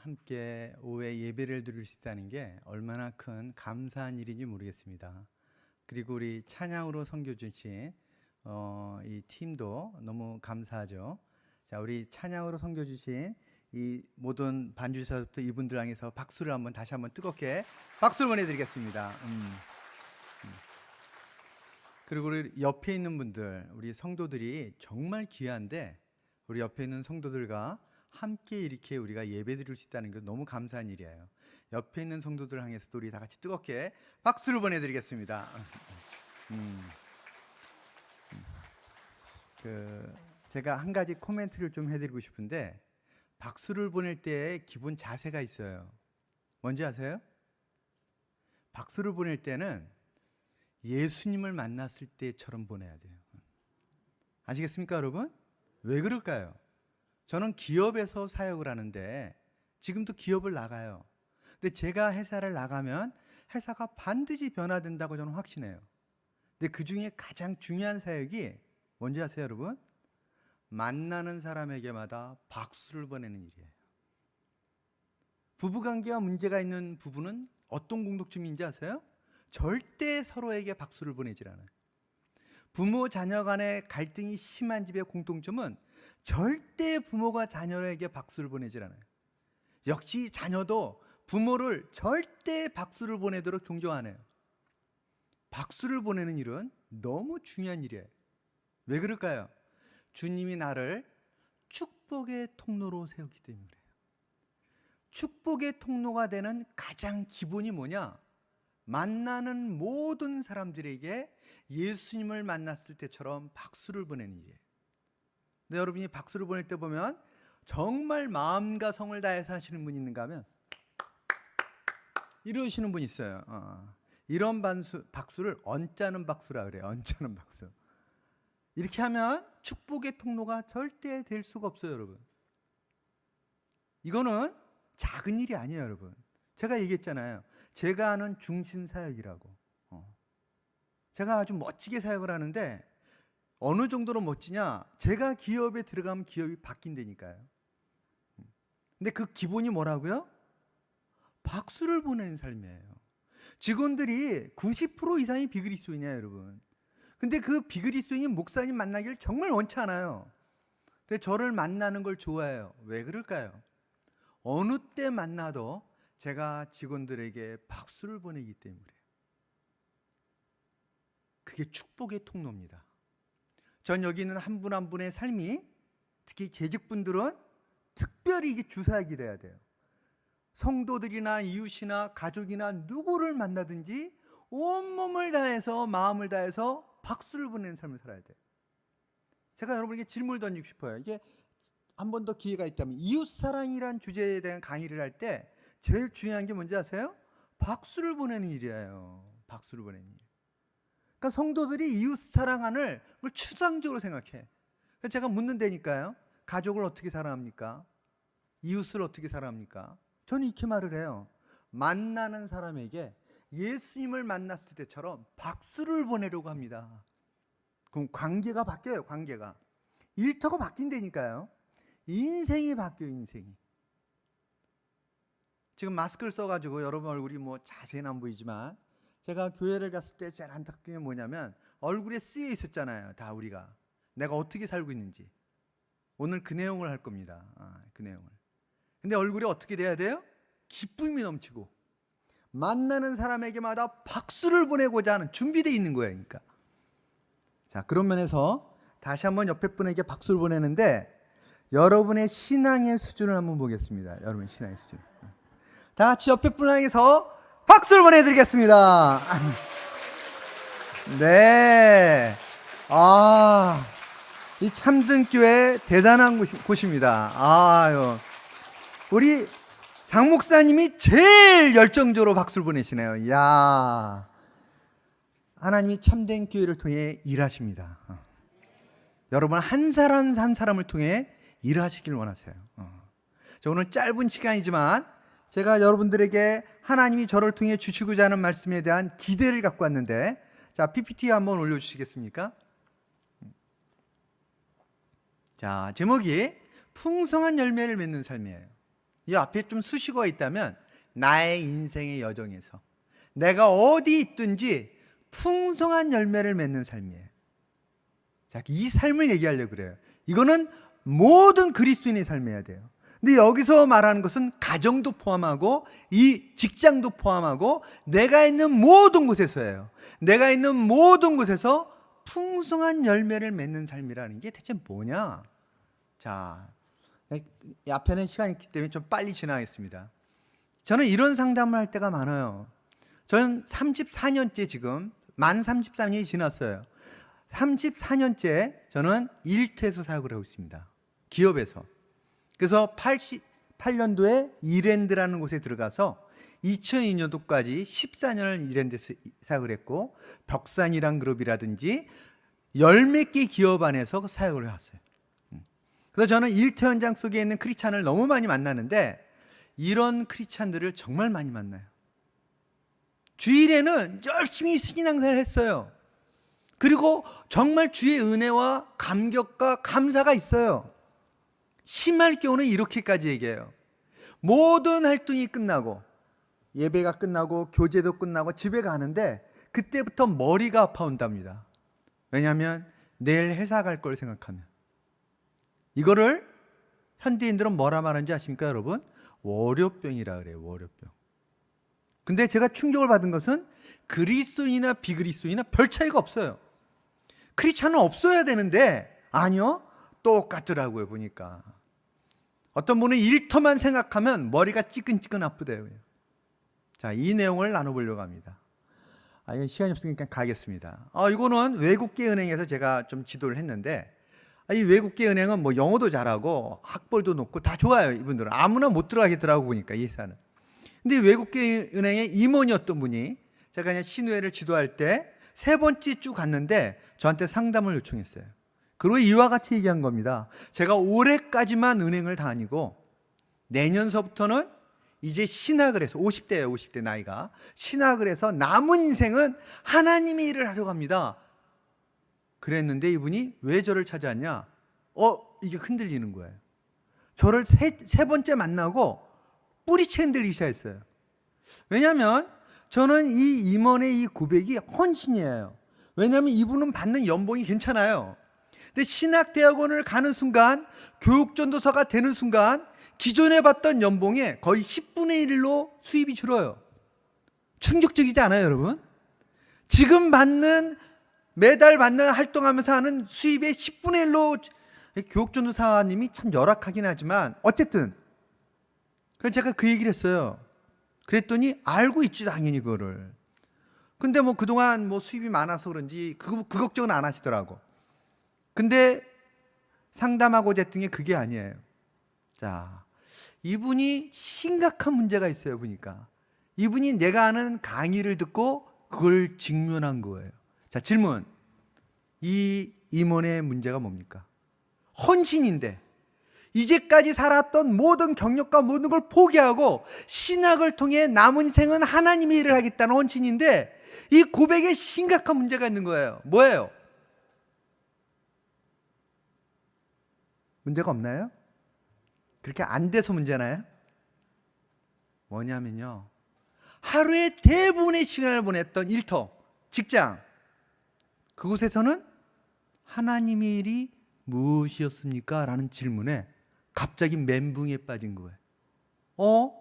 함께 오후에 예배를 드릴 수 있다는 게 얼마나 큰 감사한 일인지 모르겠습니다. 그리고 우리 찬양으로 섬겨주신 이 팀도 너무 감사하죠. 자, 우리 찬양으로 섬겨주신 이 모든 반주자부터 이분들 향해서 박수를 다시 한번 뜨겁게 박수를 보내드리겠습니다. 그리고 우리 옆에 있는 분들, 우리 성도들이 정말 귀한데 우리 옆에 있는 성도들과 함께 이렇게 우리가 예배 드릴 수 있다는 게 너무 감사한 일이에요. 옆에 있는 성도들 향해서도 우리 다 같이 뜨겁게 박수를 보내드리겠습니다. 제가 한 가지 코멘트를 좀 해드리고 싶은데, 박수를 보낼 때의 기본 자세가 있어요. 뭔지 아세요? 박수를 보낼 때는 예수님을 만났을 때처럼 보내야 돼요. 아시겠습니까, 여러분? 왜 그럴까요? 저는 기업에서 사역을 하는데 지금도 기업을 나가요. 근데 제가 회사를 나가면 회사가 반드시 변화된다고 저는 확신해요. 근데 그 중에 가장 중요한 사역이 뭔지 아세요, 여러분? 만나는 사람에게마다 박수를 보내는 일이에요. 부부관계가 문제가 있는 부부는 어떤 공통점인지 아세요? 절대 서로에게 박수를 보내질 않아요. 부모 자녀 간의 갈등이 심한 집의 공통점은 절대 부모가 자녀에게 박수를 보내질 않아요. 역시 자녀도 부모를 절대 박수를 보내도록 경종 안 해요. 박수를 보내는 일은 너무 중요한 일이에요. 왜 그럴까요? 주님이 나를 축복의 통로로 세웠기 때문에 그래요. 축복의 통로가 되는 가장 기본이 뭐냐? 만나는 모든 사람들에게 예수님을 만났을 때처럼 박수를 보내는 일이에요. 근데 여러분이 박수를 보낼 때 보면 정말 마음과 성을 다해서 하시는 분이 있는가 하면 이러시는 분이 있어요. 이런 박수를 언짢은 박수라 그래요. 언짢은 박수. 이렇게 하면 축복의 통로가 절대 될 수가 없어요, 여러분. 이거는 작은 일이 아니에요, 여러분. 제가 얘기했잖아요. 제가 하는 중심 사역이라고. 제가 아주 멋지게 사역을 하는데 어느 정도로 멋지냐? 제가 기업에 들어가면 기업이 바뀐다니까요. 근데 그 기본이 뭐라고요? 박수를 보내는 삶이에요. 직원들이 90% 이상이 비그리스도인이에요, 여러분. 근데 그 비그리스도인 목사님 만나기를 정말 원치 않아요. 근데 저를 만나는 걸 좋아해요. 왜 그럴까요? 어느 때 만나도 제가 직원들에게 박수를 보내기 때문에 그래요. 그게 축복의 통로입니다. 전 여기 있는 한 분 한 분의 삶이, 특히 재직분들은 특별히 이게 주사약이 돼야 돼요. 성도들이나 이웃이나 가족이나 누구를 만나든지 온몸을 다해서 마음을 다해서 박수를 보내는 삶을 살아야 돼요. 제가 여러분에게 질문을 던지고 싶어요. 이게 한 번 더 기회가 있다면, 이웃사랑이란 주제에 대한 강의를 할 때 제일 중요한 게 뭔지 아세요? 박수를 보내는 일이에요. 박수를 보내는 일. 그러니까 성도들이 이웃사랑하는 걸 추상적으로 생각해. 그래서 제가 묻는다니까요. 가족을 어떻게 사랑합니까? 이웃을 어떻게 사랑합니까? 저는 이렇게 말을 해요. 만나는 사람에게 예수님을 만났을 때처럼 박수를 보내려고 합니다. 그럼 관계가 바뀌어요. 관계가. 일터가 바뀐다니까요. 인생이 바뀌어요. 인생이. 지금 마스크를 써가지고 여러분 얼굴이 자세히는 안 보이지만, 제가 교회를 갔을 때 제일 안타까운 게 뭐냐면 얼굴에 쓰여 있었잖아요. 다 우리가 내가 어떻게 살고 있는지. 오늘 그 내용을 할 겁니다. 그 내용을. 근데 얼굴이 어떻게 돼야 돼요? 기쁨이 넘치고 만나는 사람에게마다 박수를 보내고자 하는 준비되어 있는 거예요. 그러니까. 자, 그런 면에서 다시 한번 옆에 분에게 박수를 보내는데, 여러분의 신앙의 수준을 한번 보겠습니다. 여러분의 신앙의 수준. 다 같이 옆에 분을 향해서 박수를 보내드리겠습니다. 네. 이 참든교회 대단한 곳입니다. 우리 장 목사님이 제일 열정적으로 박수를 보내시네요. 이야. 하나님이 참된 교회를 통해 일하십니다. 여러분 한 사람 한 사람을 통해 일하시길 원하세요. 자, 오늘 짧은 시간이지만 제가 여러분들에게 하나님이 저를 통해 주시고자 하는 말씀에 대한 기대를 갖고 왔는데, 자, PPT 한번 올려주시겠습니까? 자, 제목이 풍성한 열매를 맺는 삶이에요. 이 앞에 좀 수식어가 있다면 나의 인생의 여정에서 내가 어디 있든지 풍성한 열매를 맺는 삶이에요. 자, 이 삶을 얘기하려고 그래요. 이거는 모든 그리스도인의 삶이어야 돼요. 근데 여기서 말하는 것은 가정도 포함하고 이 직장도 포함하고 내가 있는 모든 곳에서예요. 내가 있는 모든 곳에서 풍성한 열매를 맺는 삶이라는 게 대체 뭐냐? 자, 이 앞에는 시간이 있기 때문에 좀 빨리 지나가겠습니다. 저는 이런 상담을 할 때가 많아요. 저는 34년째 지금 만 33년이 지났어요. 34년째 저는 일터에서 사역을 하고 있습니다. 기업에서. 그래서 88년도에 이랜드라는 곳에 들어가서 2002년도까지 14년을 이랜드에서 사역을 했고 벽산이란 그룹이라든지 열 몇 개 기업 안에서 사역을 해왔어요. 그래서 저는 일터 현장 속에 있는 크리스찬을 너무 많이 만나는데 이런 크리스찬들을 정말 많이 만나요. 주일에는 열심히 신앙생활을 했어요. 그리고 정말 주의 은혜와 감격과 감사가 있어요. 심할 경우는 이렇게까지 얘기해요. 모든 활동이 끝나고 예배가 끝나고 교제도 끝나고 집에 가는데 그때부터 머리가 아파온답니다. 왜냐하면 내일 회사 갈 걸 생각하면. 이거를 현대인들은 뭐라 말하는지 아십니까 여러분? 월요병이라 그래요. 월요병. 근데 제가 충격을 받은 것은 그리스도인이나 비그리스도인이나 별 차이가 없어요. 크리스찬은 없어야 되는데 아니요, 똑같더라고요. 보니까 어떤 분은 일터만 생각하면 머리가 찌끈찌끈 아프대요. 자, 이 내용을 나눠보려고 합니다. 이거 시간이 없으니까 가겠습니다. 이거는 외국계 은행에서 제가 좀 지도를 했는데 이 외국계 은행은 뭐 영어도 잘하고 학벌도 높고 다 좋아요. 이분들은 아무나 못 들어가겠더라고 보니까 이 회사는. 근데 외국계 은행의 임원이었던 분이 제가 그냥 신우회를 지도할 때 세 번째 쭉 갔는데 저한테 상담을 요청했어요. 그리고 이와 같이 얘기한 겁니다. 제가 올해까지만 은행을 다니고 내년서부터는 이제 신학을 해서 50대예요. 50대 나이가. 신학을 해서 남은 인생은 하나님의 일을 하려고 합니다. 그랬는데 이분이 왜 저를 찾아왔냐? 이게 흔들리는 거예요. 저를 세 번째 만나고 뿌리채 흔들리기 시작했어요. 왜냐하면 저는 이 임원의 이 고백이 헌신이에요. 왜냐하면 이분은 받는 연봉이 괜찮아요. 근데 신학대학원을 가는 순간, 교육전도사가 되는 순간 기존에 받던 연봉의 거의 10분의 1로 수입이 줄어요. 충격적이지 않아요, 여러분? 지금 매달 받는 활동하면서 하는 수입의 10분의 1로 교육전도사님이 참 열악하긴 하지만 어쨌든 그래서 제가 그 얘기를 했어요. 그랬더니 알고 있지 당연히 그거를. 근데 뭐 그동안 뭐 수입이 많아서 그런지 그 걱정은 안 하시더라고. 근데 상담하고자 했던 게 그게 아니에요. 자, 이분이 심각한 문제가 있어요. 보니까 이분이 내가 하는 강의를 듣고 그걸 직면한 거예요. 자, 질문. 이 임원의 문제가 뭡니까? 헌신인데 이제까지 살았던 모든 경력과 모든 걸 포기하고 신학을 통해 남은 인생은 하나님의 일을 하겠다는 헌신인데 이 고백에 심각한 문제가 있는 거예요. 뭐예요? 문제가 없나요? 그렇게 안 돼서 문제나요? 뭐냐면요, 하루에 대부분의 시간을 보냈던 일터, 직장, 그곳에서는 하나님의 일이 무엇이었습니까? 라는 질문에 갑자기 멘붕에 빠진 거예요.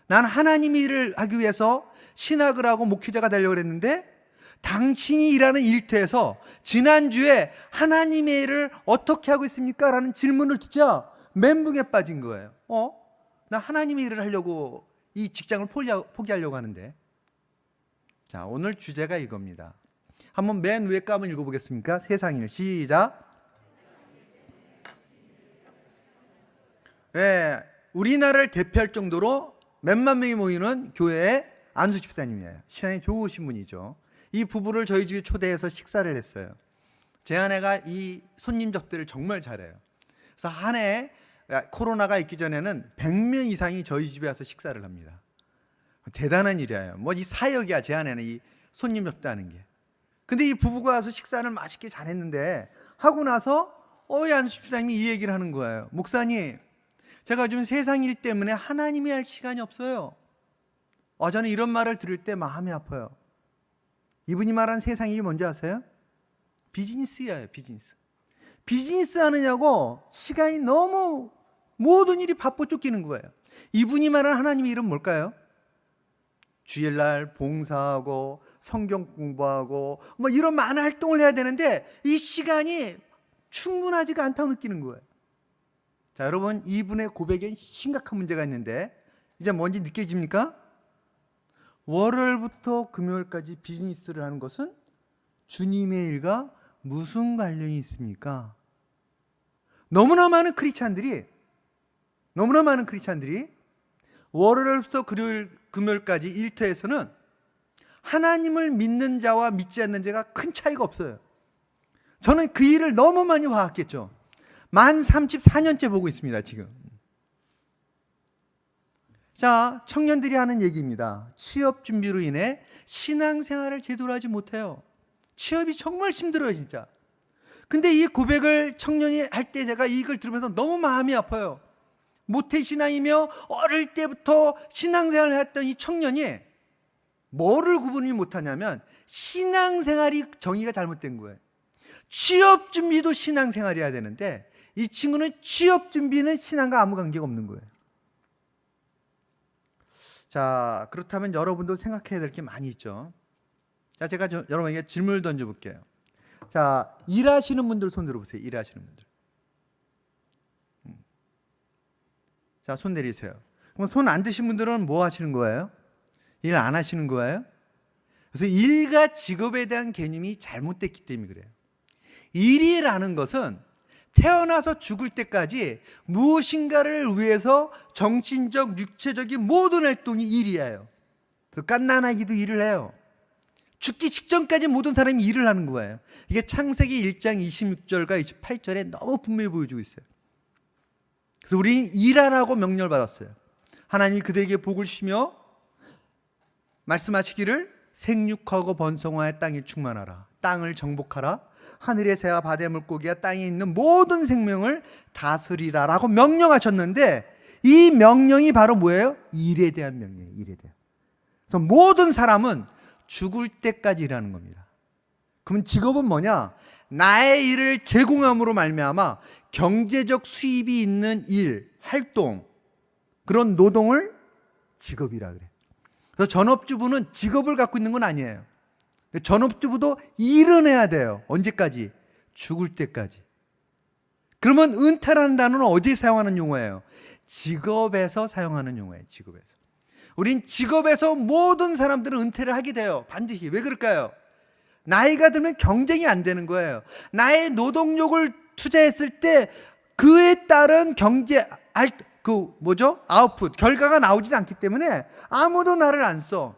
난 하나님의 일을 하기 위해서 신학을 하고 목회자가 되려고 했는데 당신이 일하는 일터에서 지난주에 하나님의 일을 어떻게 하고 있습니까? 라는 질문을 듣자 멘붕에 빠진 거예요. 나 하나님의 일을 하려고 이 직장을 포기하려고 하는데. 자, 오늘 주제가 이겁니다. 한번 맨 위에 거 한번 읽어보겠습니까? 세상일. 시작. 네, 우리나라를 대표할 정도로 몇만 명이 모이는 교회의 안수 집사님이에요. 신앙이 좋으신 분이죠. 이 부부를 저희 집에 초대해서 식사를 했어요. 제 아내가 이 손님 접대를 정말 잘해요. 그래서 한 해 코로나가 있기 전에는 100명 이상이 저희 집에 와서 식사를 합니다. 대단한 일이에요. 뭐 이 사역이야, 제 아내는 이 손님 접대하는 게. 근데 이 부부가 와서 식사를 맛있게 잘했는데 하고 나서 이 안수 집사님이 이 얘기를 하는 거예요. 목사님, 제가 요즘 세상 일 때문에 하나님이 할 시간이 없어요. 저는 이런 말을 들을 때 마음이 아파요. 이분이 말한 세상 일이 뭔지 아세요? 비즈니스예요, 비즈니스. 비즈니스 하느냐고 시간이 너무 모든 일이 바빠 쫓기는 거예요. 이분이 말한 하나님의 일은 뭘까요? 주일날 봉사하고 성경 공부하고 뭐 이런 많은 활동을 해야 되는데 이 시간이 충분하지가 않다고 느끼는 거예요. 자, 여러분, 이분의 고백에 심각한 문제가 있는데 이제 뭔지 느껴집니까? 월요일부터 금요일까지 비즈니스를 하는 것은 주님의 일과 무슨 관련이 있습니까? 너무나 많은 크리스찬들이 월요일부터 금요일까지 일터에서는 하나님을 믿는 자와 믿지 않는 자가 큰 차이가 없어요. 저는 그 일을 너무 많이 봐왔겠죠. 만 34년째 보고 있습니다, 지금. 자, 청년들이 하는 얘기입니다. 취업 준비로 인해 신앙생활을 제대로 하지 못해요. 취업이 정말 힘들어요, 진짜. 근데 이 고백을 청년이 할 때 제가 이걸 들으면서 너무 마음이 아파요. 모태신앙이며 어릴 때부터 신앙생활을 했던 이 청년이 뭐를 구분이 못하냐면 신앙생활이 정의가 잘못된 거예요. 취업 준비도 신앙생활이어야 되는데 이 친구는 취업 준비는 신앙과 아무 관계가 없는 거예요. 자, 그렇다면 여러분도 생각해야 될 게 많이 있죠. 자, 제가 여러분에게 질문을 던져볼게요. 자, 일하시는 분들 손 들어보세요. 일하시는 분들. 자, 손 내리세요. 그럼 손 안 드신 분들은 뭐 하시는 거예요? 일 안 하시는 거예요? 그래서 일과 직업에 대한 개념이 잘못됐기 때문에 그래요. 일이라는 것은 태어나서 죽을 때까지 무엇인가를 위해서 정신적, 육체적인 모든 활동이 일이에요. 그래서 갓난아기도 일을 해요. 죽기 직전까지 모든 사람이 일을 하는 거예요. 이게 창세기 1장 26절과 28절에 너무 분명히 보여주고 있어요. 그래서 우리는 일하라고 명령을 받았어요. 하나님이 그들에게 복을 주시며 말씀하시기를 생육하고 번성하여 땅에 충만하라. 땅을 정복하라. 하늘의 새와 바다의 물고기와 땅에 있는 모든 생명을 다스리라라고 명령하셨는데 이 명령이 바로 뭐예요? 일에 대한 명령이에요. 일에 대한. 그래서 모든 사람은 죽을 때까지 일하는 겁니다. 그럼 직업은 뭐냐? 나의 일을 제공함으로 말미암아 경제적 수입이 있는 일, 활동, 그런 노동을 직업이라 그래요. 그래서 전업주부는 직업을 갖고 있는 건 아니에요. 전업주부도 일은 해야 돼요. 언제까지? 죽을 때까지. 그러면 은퇴라는 단어는 어디에 사용하는 용어예요? 직업에서 사용하는 용어예요. 직업에서. 우린 직업에서 모든 사람들은 은퇴를 하게 돼요. 반드시. 왜 그럴까요? 나이가 들면 경쟁이 안 되는 거예요. 나의 노동력을 투자했을 때 그에 따른 아웃풋, 결과가 나오지 않기 때문에 아무도 나를 안 써.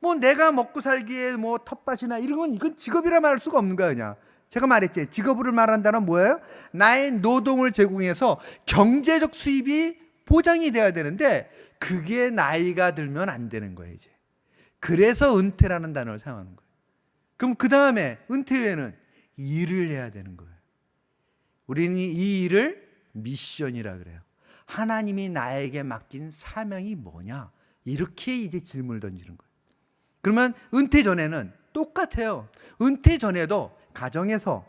뭐 내가 먹고 살기에 뭐 텃밭이나 이런 건 이건 직업이라 말할 수가 없는 거야, 그냥. 제가 말했지. 직업을 말한다는 뭐예요? 나의 노동을 제공해서 경제적 수입이 보장이 돼야 되는데 그게 나이가 들면 안 되는 거예요, 이제. 그래서 은퇴라는 단어를 사용하는 거예요. 그럼 그 다음에 은퇴 후에는 일을 해야 되는 거예요. 우리는 이 일을 미션이라 그래요. 하나님이 나에게 맡긴 사명이 뭐냐? 이렇게 이제 질문을 던지는 거예요. 그러면 은퇴 전에는 똑같아요. 은퇴 전에도 가정에서,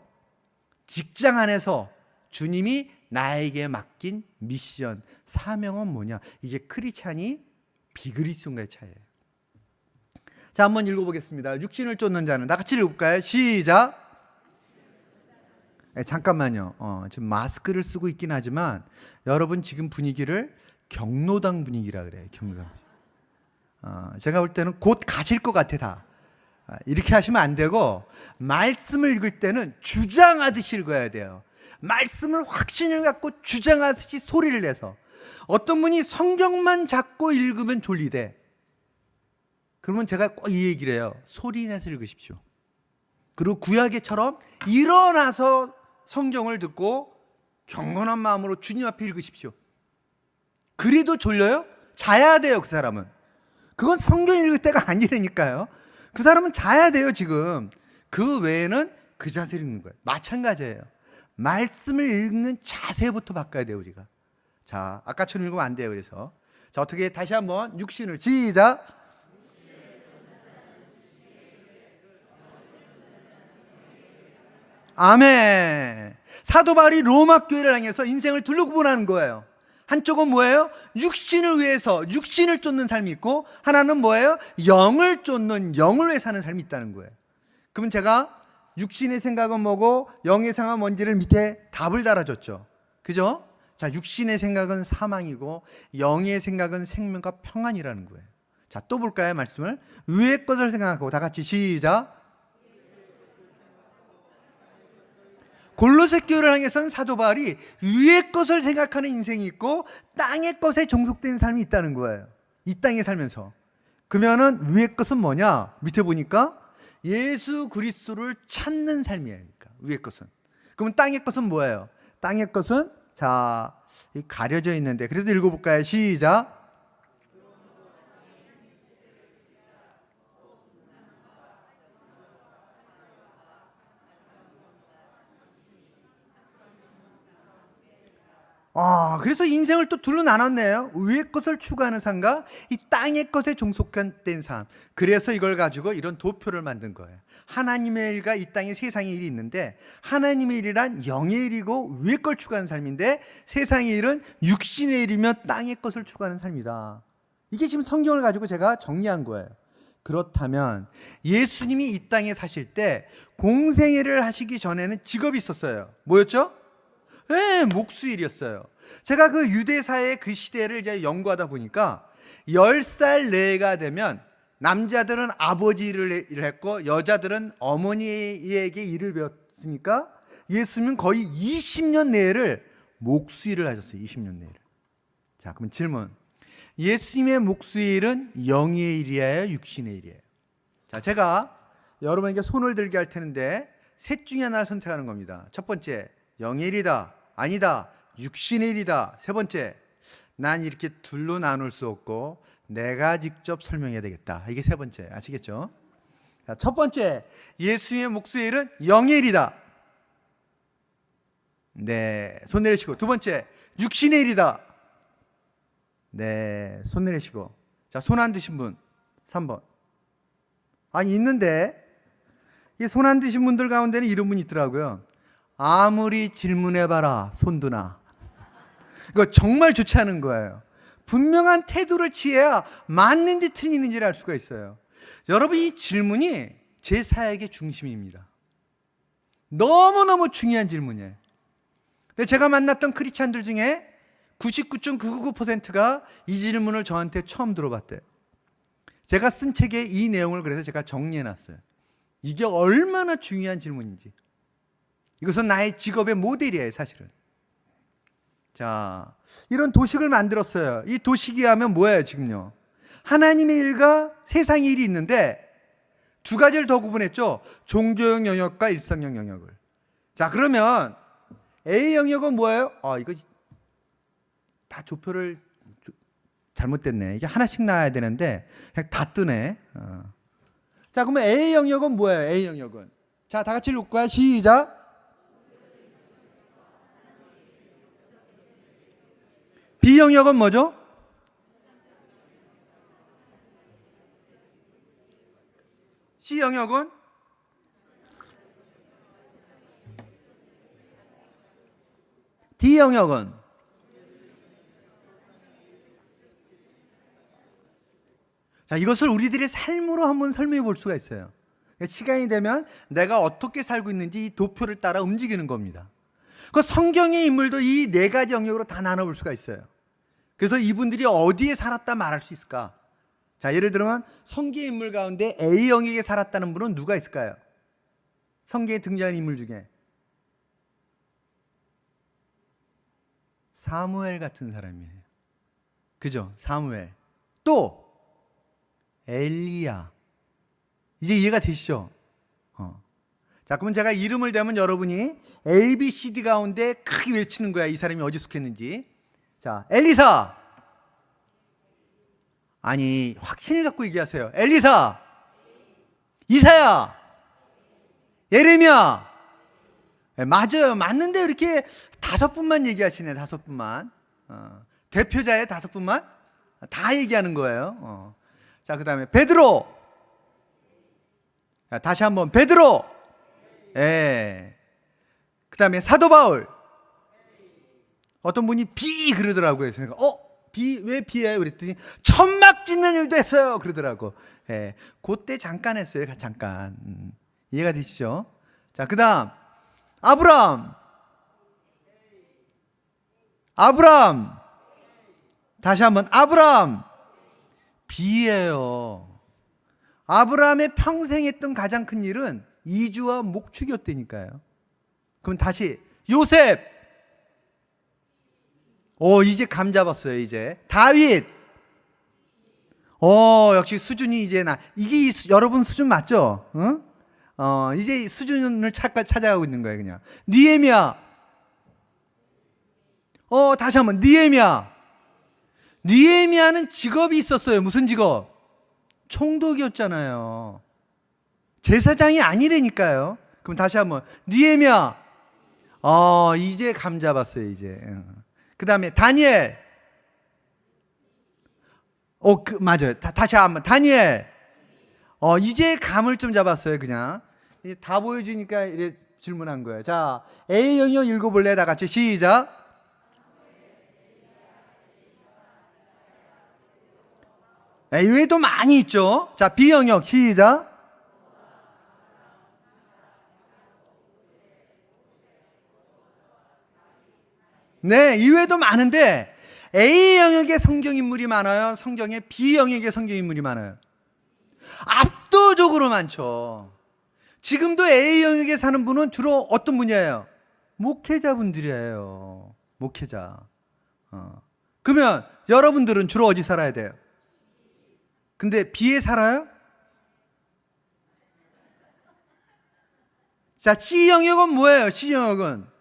직장 안에서 주님이 나에게 맡긴 미션, 사명은 뭐냐? 이게 크리스찬이 비그리스도인가의 차이예요. 자, 한번 읽어보겠습니다. 육신을 쫓는 자는, 다 같이 읽을까요? 시작. 잠깐만요. 지금 마스크를 쓰고 있긴 하지만 여러분 지금 분위기를 경로당 분위기라 그래요. 경로당. 제가 볼 때는 곧 가실 것 같아 다. 이렇게 하시면 안 되고 말씀을 읽을 때는 주장하듯이 읽어야 돼요. 말씀을 확신을 갖고 주장하듯이 소리를 내서. 어떤 분이 성경만 잡고 읽으면 졸리대. 그러면 제가 꼭 이 얘기를 해요. 소리 내서 읽으십시오. 그리고 구약에처럼 일어나서 성경을 듣고 경건한 마음으로 주님 앞에 읽으십시오. 그래도 졸려요? 자야 돼요, 그 사람은. 그건 성경 읽을 때가 아니라니까요. 그 사람은 자야 돼요, 지금. 그 외에는 그 자세를 읽는 거예요. 마찬가지예요. 말씀을 읽는 자세부터 바꿔야 돼요, 우리가. 자, 아까처럼 읽으면 안 돼요. 그래서 자, 어떻게 다시 한번 육신을 시작. 아멘. 사도 바울이 로마 교회를 향해서 인생을 둘로 구분하는 거예요. 한쪽은 뭐예요? 육신을 위해서 육신을 쫓는 삶이 있고, 하나는 뭐예요? 영을 쫓는, 영을 위해 사는 삶이 있다는 거예요. 그러면 제가 육신의 생각은 뭐고 영의 생각은 뭔지를 밑에 답을 달아줬죠. 그죠? 자, 육신의 생각은 사망이고 영의 생각은 생명과 평안이라는 거예요. 자, 또 볼까요? 말씀을 위의 것을 생각하고, 다 같이 시작. 골로새 교회를 향해서는 사도 바울이 위의 것을 생각하는 인생이 있고 땅의 것에 종속된 삶이 있다는 거예요. 이 땅에 살면서. 그러면은 위의 것은 뭐냐? 밑에 보니까 예수 그리스도를 찾는 삶이에요. 그러니까 위의 것은. 그러면 땅의 것은 뭐예요? 땅의 것은, 자, 가려져 있는데 그래도 읽어볼까요? 시작. 그래서 인생을 또 둘로 나눴네요. 위의 것을 추구하는 삶과 이 땅의 것에 종속된 삶. 그래서 이걸 가지고 이런 도표를 만든 거예요. 하나님의 일과 이 땅에 세상의 일이 있는데, 하나님의 일이란 영의 일이고 위의 걸 추구하는 삶인데, 세상의 일은 육신의 일이며 땅의 것을 추구하는 삶이다. 이게 지금 성경을 가지고 제가 정리한 거예요. 그렇다면 예수님이 이 땅에 사실 때 공생애를 하시기 전에는 직업이 있었어요. 뭐였죠? 네, 목수일이었어요. 제가 그 유대사의 그 시대를 이제 연구하다 보니까 10살 내가 되면 남자들은 아버지 일을 했고 여자들은 어머니에게 일을 배웠으니까 예수님은 거의 20년 내를 목수일을 하셨어요. 20년 내를. 자, 그럼 질문. 예수님의 목수일은 영의 일이에요? 육신의 일이에요? 자, 제가 여러분에게 손을 들게 할 텐데 셋 중에 하나를 선택하는 겁니다. 첫 번째, 영의 일이다. 아니다. 육신의 일이다. 세 번째, 난 이렇게 둘로 나눌 수 없고 내가 직접 설명해야 되겠다. 이게 세 번째. 아시겠죠? 자, 첫 번째, 예수님의 목수의 일은 영의 일이다. 네, 손 내리시고. 두 번째, 육신의 일이다. 네, 손 내리시고. 자, 손 안 드신 분 3번. 아니, 있는데 이 손 안 드신 분들 가운데는 이런 분이 있더라고요. 아무리 질문해봐라 손두나. 이거 정말 좋지 않은 거예요. 분명한 태도를 취해야 맞는지 틀리는지를 알 수가 있어요. 여러분, 이 질문이 제 사역의 중심입니다. 너무너무 중요한 질문이에요. 근데 제가 만났던 크리스찬들 중에 99.999%가 이 질문을 저한테 처음 들어봤대요. 제가 쓴 책에 이 내용을 그래서 제가 정리해놨어요. 이게 얼마나 중요한 질문인지. 이것은 나의 직업의 모델이에요, 사실은. 자, 이런 도식을 만들었어요. 이 도식이 하면 뭐예요, 지금요? 하나님의 일과 세상의 일이 있는데 두 가지를 더 구분했죠. 종교형 영역과 일상형 영역을. 자, 그러면 A 영역은 뭐예요? 이거 다 조표를 잘못됐네. 이게 하나씩 나와야 되는데 그냥 다 뜨네. 자, 그러면 A 영역은 뭐예요? A 영역은. 자, 다 같이 읽을까요? 시작. B 영역은 뭐죠? C 영역은? D 영역은? 자, 이것을 우리들의 삶으로 한번 설명해 볼 수가 있어요. 시간이 되면 내가 어떻게 살고 있는지 이 도표를 따라 움직이는 겁니다. 그 성경의 인물도 이 네 가지 영역으로 다 나눠볼 수가 있어요. 그래서 이분들이 어디에 살았다 말할 수 있을까? 자, 예를 들면 성경의 인물 가운데 A 영역에 살았다는 분은 누가 있을까요? 성경에 등장하는 인물 중에 사무엘 같은 사람이에요. 그죠? 사무엘. 또 엘리야. 이제 이해가 되시죠? 자, 그러면 제가 이름을 대면 여러분이 A, B, C, D 가운데 크게 외치는 거야. 이 사람이 어디 속했는지. 자, 엘리사. 아니, 확신을 갖고 얘기하세요. 엘리사, 이사야, 예레미야. 네, 맞아요. 맞는데 이렇게 5분만 얘기하시네. 5분만. 대표자의 5분만 다 얘기하는 거예요. 자, 그 다음에 베드로. 자, 다시 한번 베드로. 예. 그 다음에 사도 바울. 어떤 분이 비 그러더라고요. 그래서 비, 왜 비예요? 그랬더니 천막 짓는 일도 했어요. 그러더라고. 예. 그때 잠깐 했어요. 잠깐. 이해가 되시죠? 자, 그 다음 아브람. 다시 한번 아브람. 비예요. 아브라함의 평생 했던 가장 큰 일은 이주와 목축이었다니까요. 그럼 다시 요셉. 이제 감 잡았어요. 이제 다윗. 역시 수준이 이제 이게 여러분 수준 맞죠? 응? 이제 수준을 찾아가고 있는 거예요. 그냥 느헤미야. 다시 한번 느헤미야는 직업이 있었어요. 무슨 직업? 총독이었잖아요. 제사장이 아니라니까요. 그럼 다시 한번 느헤미야. 이제 감 잡았어요. 이제. 그 다음에 다니엘. 맞아요. 다시 한번 다니엘. 이제 감을 좀 잡았어요. 그냥 이제 다 보여주니까 이래 질문한 거예요. 자, A 영역 읽어볼래? 다 같이 시작. 이외에도 많이 있죠. 자, B 영역 시작. 네, 이외에도 많은데 A 영역의 성경 인물이 많아요? 성경의 B 영역의 성경 인물이 많아요? 압도적으로 많죠. 지금도 A 영역에 사는 분은 주로 어떤 분이에요? 목회자분들이에요. 목회자. 그러면 여러분들은 주로 어디 살아야 돼요? 근데 B에 살아요? 자, C 영역은 뭐예요? C 영역은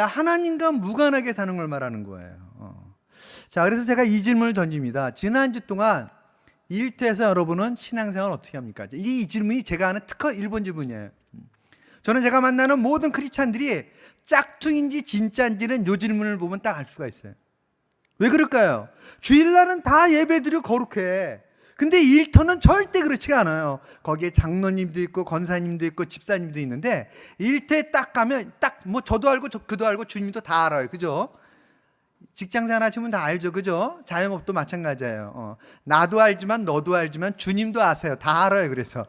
하나님과 무관하게 사는 걸 말하는 거예요. 자, 그래서 제가 이 질문을 던집니다. 지난주 동안 일터에서 여러분은 신앙생활 어떻게 합니까? 이 질문이 제가 하는 특허 1번 질문이에요. 저는 제가 만나는 모든 크리스찬들이 짝퉁인지 진짜인지는 이 질문을 보면 딱 알 수가 있어요. 왜 그럴까요? 주일날은 다 예배드리고 거룩해. 근데 일터는 절대 그렇지가 않아요. 거기에 장로님도 있고 권사님도 있고 집사님도 있는데 일터에 딱 가면 딱 뭐 저도 알고 그도 알고 주님도 다 알아요. 그죠? 직장생활 하시면 다 알죠. 그죠? 자영업도 마찬가지예요. 나도 알지만 너도 알지만 주님도 아세요. 다 알아요. 그래서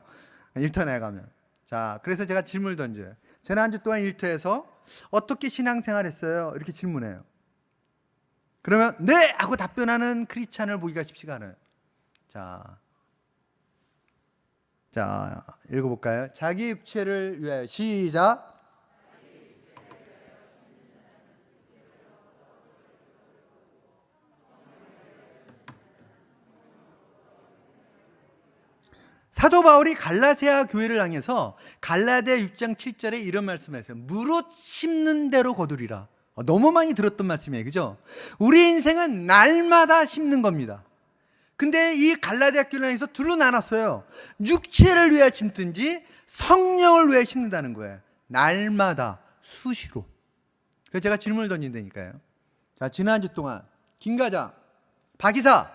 일터에 가면. 자, 그래서 제가 질문을 던져요. 지난주 동안 일터에서 어떻게 신앙생활 했어요? 이렇게 질문해요. 그러면 네! 하고 답변하는 크리스찬을 보기가 쉽지가 않아요. 자, 읽어볼까요? 자기 육체를 위하여 시작. 사도 바울이 갈라디아 교회를 향해서 갈라디아 6장 7절에 이런 말씀을 했어요. 무릇 심는 대로 거두리라. 너무 많이 들었던 말씀이에요. 그죠? 우리 인생은 날마다 심는 겁니다. 근데 이 갈라디아 교회를 향해서 둘로 나눴어요. 육체를 위해 심든지 성령을 위해 심는다는 거예요. 날마다 수시로. 그래서 제가 질문을 던진다니까요. 자, 지난주 동안 김과장, 박이사,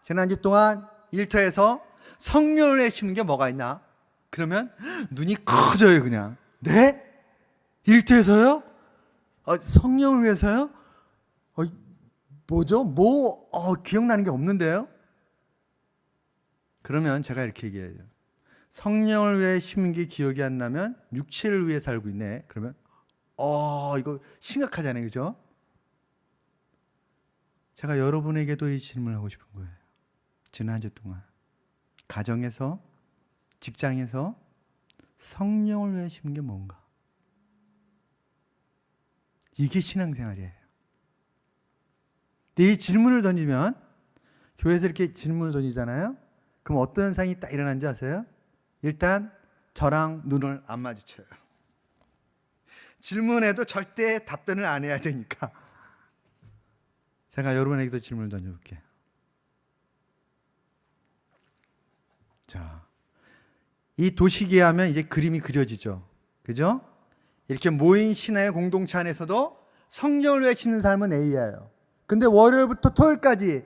지난주 동안 일터에서 성령을 위해 심는 게 뭐가 있나? 그러면 눈이 커져요. 그냥. 네? 일터에서요? 성령을 위해서요? 뭐죠? 기억나는 게 없는데요? 그러면 제가 이렇게 얘기해요. 성령을 위해 심은 게 기억이 안 나면 육체를 위해 살고 있네. 그러면 이거 심각하잖아요. 그죠? 제가 여러분에게도 이 질문을 하고 싶은 거예요. 지난주 동안 가정에서, 직장에서 성령을 위해 심은 게 뭔가? 이게 신앙생활이에요. 근데 이 질문을 던지면 교회에서 이렇게 질문을 던지잖아요. 그럼 어떤 현상이 딱 일어난지 아세요? 일단 저랑 눈을 안 마주쳐요. 질문에도 절대 답변을 안 해야 되니까. 제가 여러분에게도 질문을 던져볼게요. 자, 이 도시기 하면 이제 그림이 그려지죠. 그죠? 이렇게 모인 신화의 공동체 안에서도 성경을 외치는 삶은 A예요. 근데 월요일부터 토요일까지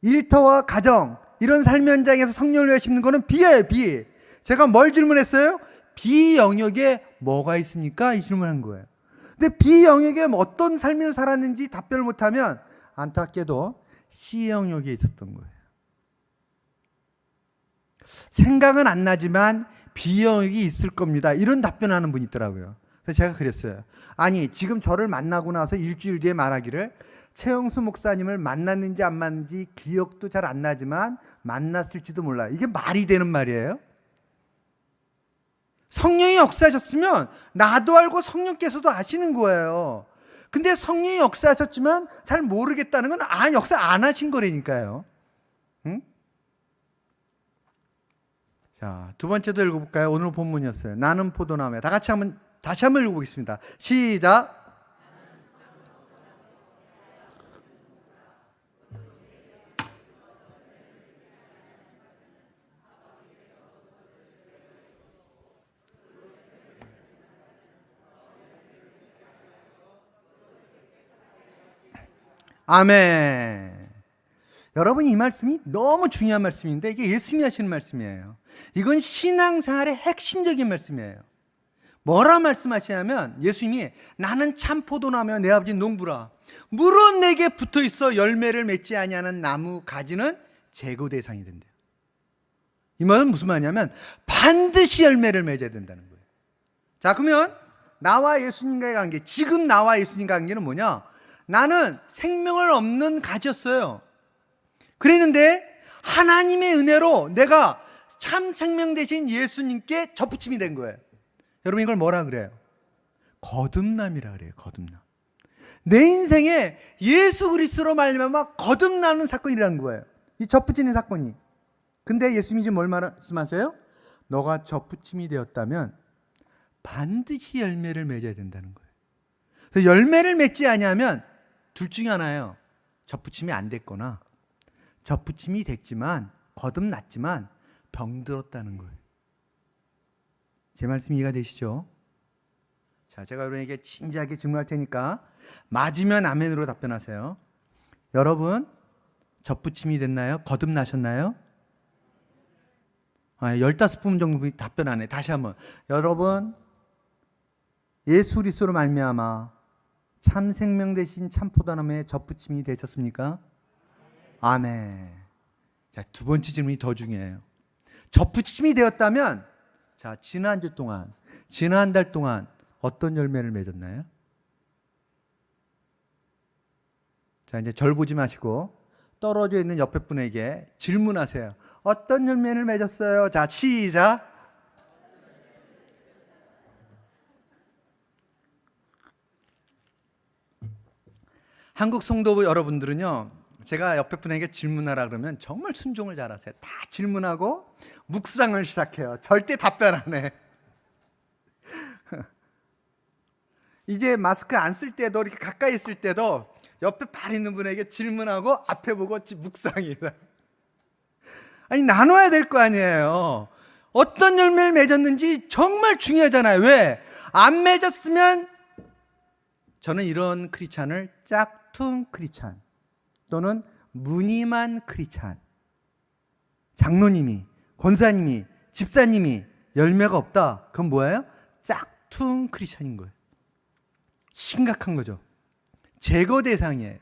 일터와 가정 이런 삶의 현장에서 성령을 외치는 거는 B예요. B. 제가 뭘 질문했어요? B 영역에 뭐가 있습니까? 이 질문한 거예요. 근데 B 영역에 어떤 삶을 살았는지 답변을 못하면 안타깝게도 C 영역에 있었던 거예요. 생각은 안 나지만 B 영역이 있을 겁니다. 이런 답변하는 분이 있더라고요. 그래서 제가 그랬어요. 아니, 지금 저를 만나고 나서 일주일 뒤에 말하기를 최영수 목사님을 만났는지 안 만났는지 기억도 잘 안 나지만 만났을지도 몰라요. 이게 말이 되는 말이에요? 성령이 역사하셨으면 나도 알고 성령께서도 아시는 거예요. 근데 성령이 역사하셨지만 잘 모르겠다는 건 역사 안 하신 거라니까요. 응? 자, 두 번째도 읽어볼까요? 오늘 본문이었어요. 나는 포도나무야. 다시 한번 읽어보겠습니다. 시작. 아멘. 여러분, 이 말씀이 너무 중요한 말씀인데 이게 예수님이 하시는 말씀이에요. 이건 신앙생활의 핵심적인 말씀이에요. 뭐라 말씀하시냐면 예수님이 나는 참 포도나무야 내 아버지 농부라. 물은 내게 붙어있어 열매를 맺지 아니하는 나무 가지는 제거 대상이 된대요. 이 말은 무슨 말이냐면 반드시 열매를 맺어야 된다는 거예요. 자, 그러면 나와 예수님과의 관계, 지금 나와 예수님과의 관계는 뭐냐? 나는 생명을 없는 가지였어요. 그랬는데 하나님의 은혜로 내가 참 생명 되신 예수님께 접붙임이 된 거예요. 여러분, 이걸 뭐라 그래요? 거듭남이라 그래요. 거듭남. 내 인생에 예수 그리스도로 말미암아 거듭나는 사건이라는 거예요. 이 접붙이는 사건이. 근데 예수님이 지금 뭘 말씀하세요? 너가 접붙임이 되었다면 반드시 열매를 맺어야 된다는 거예요. 그래서 열매를 맺지 아니하면 둘 중에 하나예요. 접붙임이 안 됐거나 접붙임이 됐지만 거듭났지만 병들었다는 거예요. 제 말씀 이해가 되시죠? 자, 제가 여러분에게 진지하게 질문할 테니까 맞으면 아멘으로 답변하세요. 여러분, 접붙임이 됐나요? 거듭나셨나요? 15분 정도 답변하네. 다시 한번. 여러분, 예수 그리스도로 말미암아 참 생명 되신 참 포도나무에 접붙임이 되셨습니까? 아멘. 자, 두 번째 질문이 더 중요해요. 접붙임이 되었다면, 자, 지난 한 달 동안 어떤 열매를 맺었나요? 자, 이제 절 보지 마시고 떨어져 있는 옆에 분에게 질문하세요. 어떤 열매를 맺었어요? 자, 시작. 한국 성도 여러분들은요, 제가 옆에 분에게 질문하라 그러면 정말 순종을 잘하세요. 다 질문하고 묵상을 시작해요. 절대 답변 안 해. 이제 마스크 안 쓸 때도, 이렇게 가까이 있을 때도 옆에 발 있는 분에게 질문하고 앞에 보고 묵상이다. 아니, 나눠야 될 거 아니에요. 어떤 열매를 맺었는지 정말 중요하잖아요. 왜? 안 맺었으면, 저는 이런 크리스찬을 짝퉁 크리스찬 또는 무늬만 크리스찬, 장로님이, 권사님이, 집사님이 열매가 없다. 그건 뭐예요? 짝퉁 크리스찬인 거예요. 심각한 거죠. 제거 대상이에요.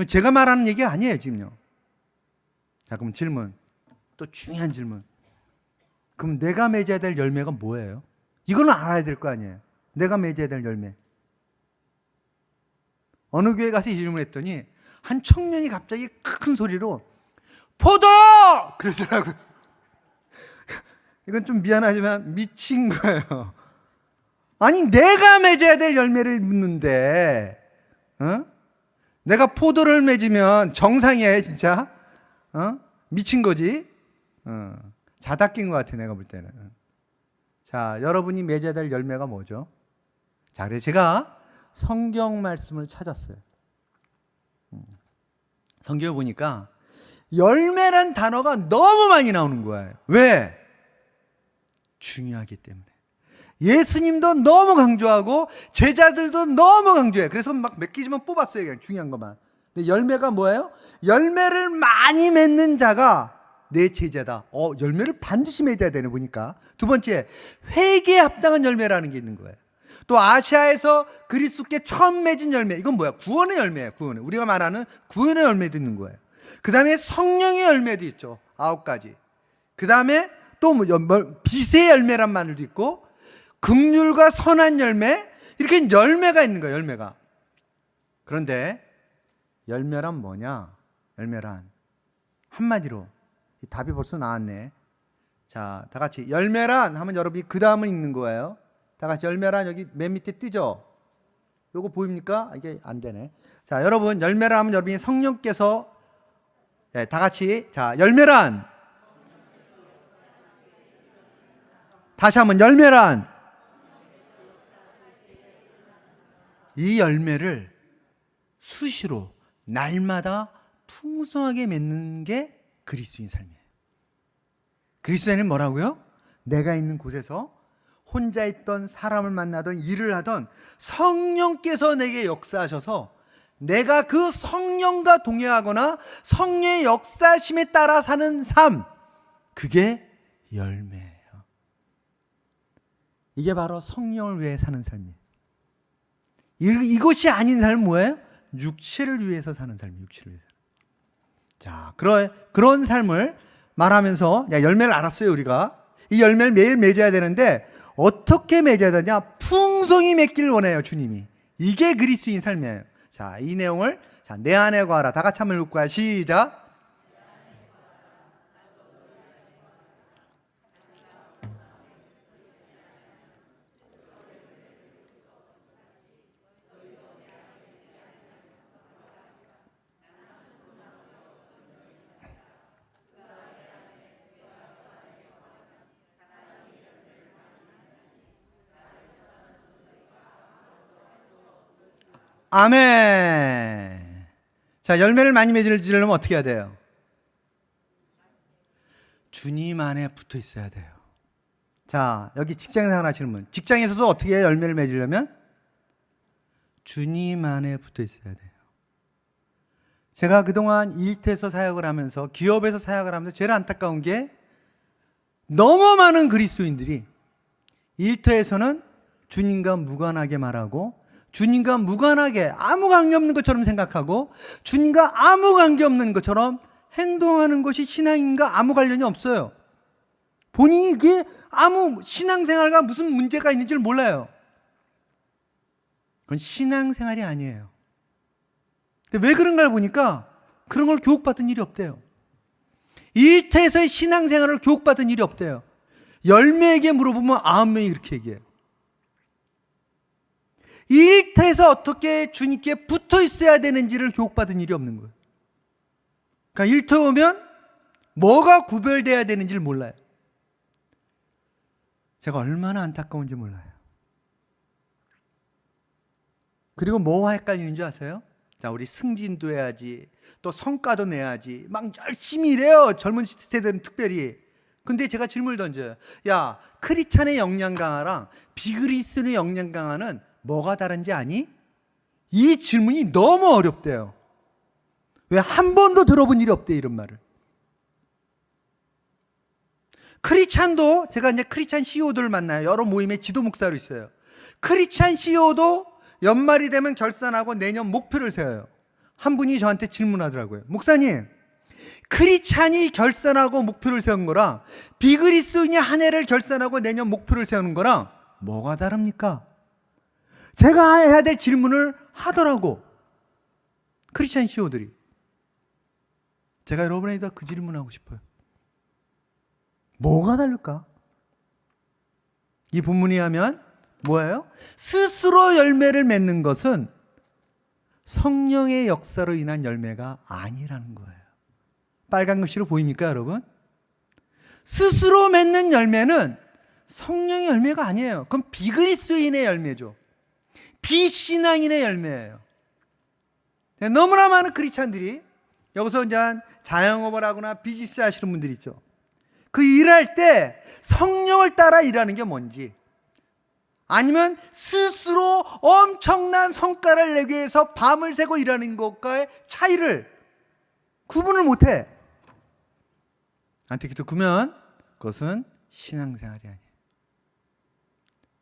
제가 말하는 얘기가 아니에요, 지금요. 자, 그럼 질문. 또 중요한 질문. 그럼 내가 맺어야 될 열매가 뭐예요? 이거는 알아야 될 거 아니에요. 내가 맺어야 될 열매. 어느 교회 가서 이 질문을 했더니 한 청년이 갑자기 큰 소리로 포도! 그러더라고요. 이건 좀 미안하지만 미친 거예요. 아니, 내가 맺어야 될 열매를 묻는데, 내가 포도를 맺으면 정상이에요, 진짜? 미친 거지? 자다 깬 것 같아, 내가 볼 때는. 자, 여러분이 맺어야 될 열매가 뭐죠? 자, 그래서 제가 성경 말씀을 찾았어요. 성경에 보니까 열매란 단어가 너무 많이 나오는 거예요. 왜? 중요하기 때문에. 예수님도 너무 강조하고 제자들도 너무 강조해. 그래서 막 몇 개지만 뽑았어요. 그냥 중요한 것만. 근데 열매가 뭐예요? 열매를 많이 맺는 자가 내 제자다. 열매를 반드시 맺어야 되네 보니까. 두 번째, 회개에 합당한 열매라는 게 있는 거예요. 또 아시아에서 그리스도께 처음 맺은 열매, 이건 뭐야? 구원의 열매예요. 구원의, 우리가 말하는 구원의 열매도 있는 거예요. 그 다음에 성령의 열매도 있죠. 9가지. 그 다음에 또 빛의 열매란 말도 있고, 긍휼과 선한 열매, 이렇게 열매가 있는 거예요. 열매가. 그런데 열매란 뭐냐? 열매란 한마디로 답이 벌써 나왔네. 자, 다 같이 열매란 하면 여러분이 그 다음은 읽는 거예요. 다 같이 열매란 여기 맨 밑에 뜨죠? 요거 보입니까? 이게 안 되네. 자, 여러분 열매란 하면 여러분이 성령께서, 다 같이, 자, 열매란, 다시 한번 열매란, 이 열매를 수시로 날마다 풍성하게 맺는 게 그리스도인 삶이에요. 그리스도인은 뭐라고요? 내가 있는 곳에서 혼자 있던, 사람을 만나던, 일을 하던 성령께서 내게 역사하셔서 내가 그 성령과 동행하거나 성령의 역사심에 따라 사는 삶, 그게 열매예요. 이게 바로 성령을 위해 사는 삶이에요. 이것이 아닌 삶은 뭐예요? 육체를 위해서 사는 삶이에요. 육체를 위해서. 자, 그런 삶을 말하면서, 열매를 알았어요. 우리가 이 열매를 매일 맺어야 되는데 어떻게 맺어야 되냐? 풍성히 맺기를 원해요. 주님이. 이게 그리스도인 삶이에요. 자, 이 내용을, 자, 내 안에 거하라. 다 같이 한번 읽고, 시작. 아멘. 자, 열매를 많이 맺으려면 어떻게 해야 돼요? 주님 안에 붙어 있어야 돼요. 자, 여기 직장생활 하시는 분, 직장에서도 어떻게 해요? 열매를 맺으려면 주님 안에 붙어 있어야 돼요. 제가 그동안 일터에서 사역을 하면서, 기업에서 사역을 하면서 제일 안타까운 게, 너무 많은 그리스도인들이 일터에서는 주님과 무관하게 말하고, 주님과 무관하게 아무 관계없는 것처럼 생각하고, 주님과 아무 관계없는 것처럼 행동하는 것이 신앙인과 아무 관련이 없어요. 본인이 이게 아무 신앙생활과 무슨 문제가 있는지를 몰라요. 그건 신앙생활이 아니에요. 근데 왜 그런가를 보니까 그런 걸 교육받은 일이 없대요. 일터에서의 신앙생활을 교육받은 일이 없대요. 10명에게 물어보면 9명이 그렇게 얘기해요. 일터에서 어떻게 주님께 붙어 있어야 되는지를 교육받은 일이 없는 거예요. 그러니까 일터에 오면 뭐가 구별돼야 되는지를 몰라요. 제가 얼마나 안타까운지 몰라요. 그리고 뭐와 헷갈리는 줄 아세요? 자, 우리 승진도 해야지, 또 성과도 내야지, 막 열심히 일해요. 젊은 세대는 특별히. 근데 제가 질문을 던져요. 야, 크리스찬의 역량 강화랑 비그리스도의 역량 강화는 뭐가 다른지 아니? 이 질문이 너무 어렵대요. 왜 한 번도 들어본 일이 없대요, 이런 말을. 크리스찬도, 제가 이제 크리스찬 CEO들을 만나요. 여러 모임의 지도 목사로 있어요. 크리스찬 CEO도 연말이 되면 결산하고 내년 목표를 세워요. 한 분이 저한테 질문하더라고요. 목사님, 크리스찬이 결산하고 목표를 세운 거랑 비그리스도인이 한 해를 결산하고 내년 목표를 세우는 거랑 뭐가 다릅니까? 제가 해야 될 질문을 하더라고, 크리스찬 CEO들이. 제가 여러분에게 그 질문하고 싶어요. 뭐가 다를까? 이 본문에 하면 뭐예요? 스스로 열매를 맺는 것은 성령의 역사로 인한 열매가 아니라는 거예요. 빨간 글씨로 보입니까, 여러분? 스스로 맺는 열매는 성령의 열매가 아니에요. 그건 비그리스도인의 열매죠. 비신앙인의 열매예요. 너무나 많은 크리스찬들이 여기서 이제 자영업을 하거나 비즈니스 하시는 분들이 있죠. 그 일할 때 성령을 따라 일하는 게 뭔지, 아니면 스스로 엄청난 성과를 내기 위해서 밤을 새고 일하는 것과의 차이를 구분을 못해. 안티기도 구면 그것은 신앙생활이 아니에요.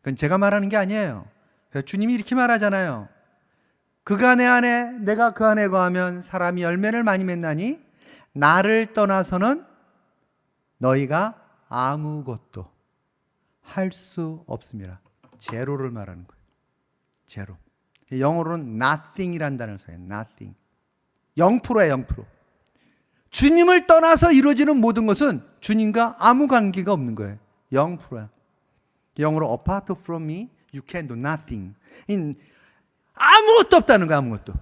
그건 제가 말하는 게 아니에요. 주님이 이렇게 말하잖아요. 그가 내 안에 내가 그 안에 거하면 사람이 열매를 많이 맺나니 나를 떠나서는 너희가 아무것도 할 수 없습니다. 제로를 말하는 거예요. 제로. 영어로는 nothing이라는 단어를 써요. nothing. 0%예요. 0%. 주님을 떠나서 이루어지는 모든 것은 주님과 아무 관계가 없는 거예요. 0%야. 영어로 apart from me, you can do nothing. 아무것도 없다는 거야. 아무것도.